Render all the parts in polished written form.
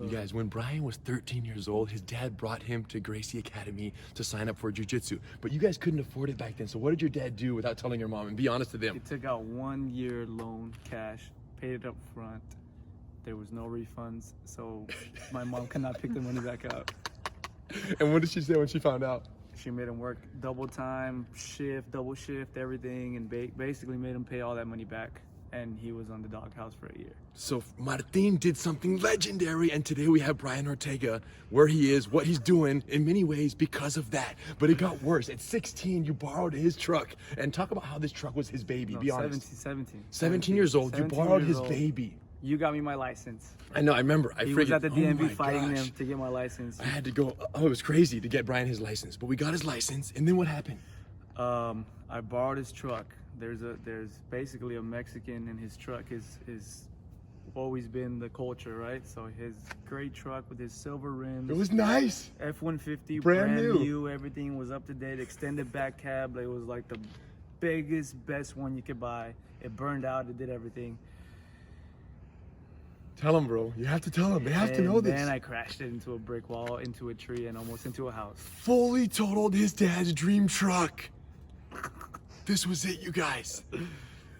You guys, when Brian was 13 years old, his dad brought him to Gracie Academy to sign up for jiu-jitsu. But you guys couldn't afford it back then, so what did your dad do without telling your mom? And be honest with him. He took out 1 year loan cash, paid it up front. There was no refunds, so my mom could not pick the money back up. And what did she say when she found out? She made him work double time, shift, double shift, everything, and basically made him pay all that money back. And he was on the doghouse for a year. So Martin did something legendary, and today we have Brian Ortega, where he is, what he's doing, in many ways because of that. But it got worse. At 16, you borrowed his truck. And talk about how this truck was his baby, No, be honest. 17 years old, you 17 borrowed years his old. baby. You got me my license. I know, I remember. He was at the DMV oh my fighting gosh. them to get my license. I had to go, oh, it was crazy to get Brian his license. But we got his license, and then what happened? I borrowed his truck. There's basically a Mexican in his truck. Is always been the culture, right? So his gray truck with his silver rims. It was nice. F-150, Brand new. Everything was up to date. Extended back cab. It was like the biggest, best one you could buy. It burned out. It did everything. Tell him, bro. You have to tell him. They have to know this. And then I crashed it into a brick wall, into a tree, and almost into a house. Fully totaled his dad's dream truck. This was it, you guys.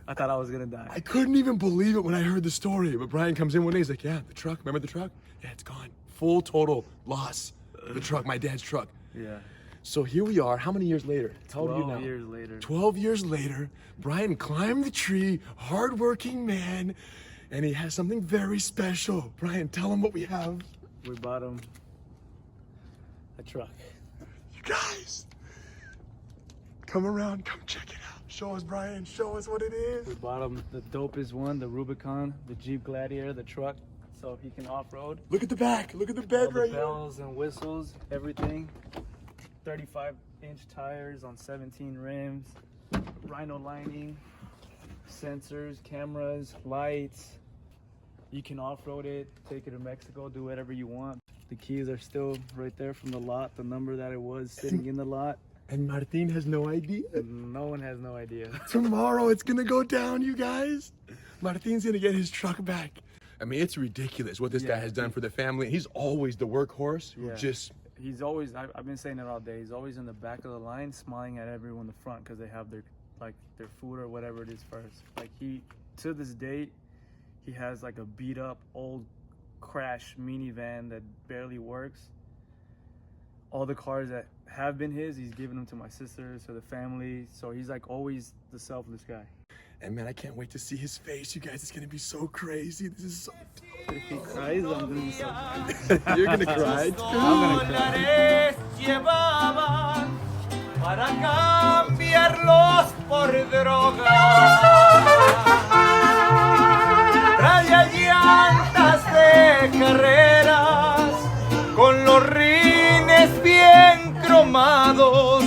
I thought I was gonna die. I couldn't even believe it when I heard the story. But Brian comes in one day, he's like, yeah, the truck, remember the truck? Yeah, it's gone. Full total loss. The truck, my dad's truck. Yeah. So here we are, how many years later? How old are you now? 12 years later. 12 years later, Brian climbed the tree, hardworking man, and he has something very special. Brian, tell him what we have. We bought him a truck. You guys, come around, come check it out. Show us, Brian, show us what it is. We bought him the dopest one, the Rubicon, the Jeep Gladiator, the truck, so he can off-road. Look at the back, look at the bed All the right here. bells and whistles, everything. 35-inch tires on 17 rims, rhino lining, sensors, cameras, lights. You can off-road it, take it to Mexico, do whatever you want. The keys are still right there from the lot, the number that it was sitting in the lot. And Martin has no idea. No one has no idea. Tomorrow it's gonna go down, you guys. Martin's gonna get his truck back. I mean, it's ridiculous what this guy has done for the family. He's always the workhorse who just... He's always, I've been saying it all day, he's always in the back of the line smiling at everyone in the front because they have their food or whatever it is first. Like to this date, he has like a beat up old crash minivan that barely works. All the cars that have been his, he's given them to my sisters, to the family. So he's like always the selfless guy. And man, I can't wait to see his face, you guys. It's gonna be so crazy. This is so dope. If he cries, I'm gonna be so You're gonna cry too. I'm gonna cry. Llevaban para cambiarlos por drogas. Traía llantas de carreras con los rines bien cromados,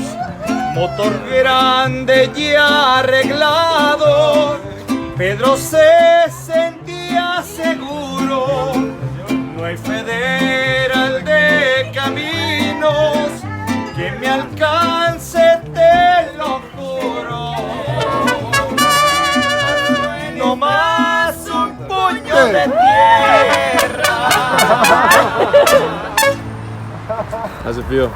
motor grande ya arreglado. Pedro se sentía seguro, no hay federal de caminos que me alcance, te lo juro. No más un puño de tierra. How's it feel?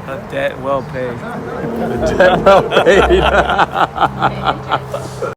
A debt well paid. The debt well paid.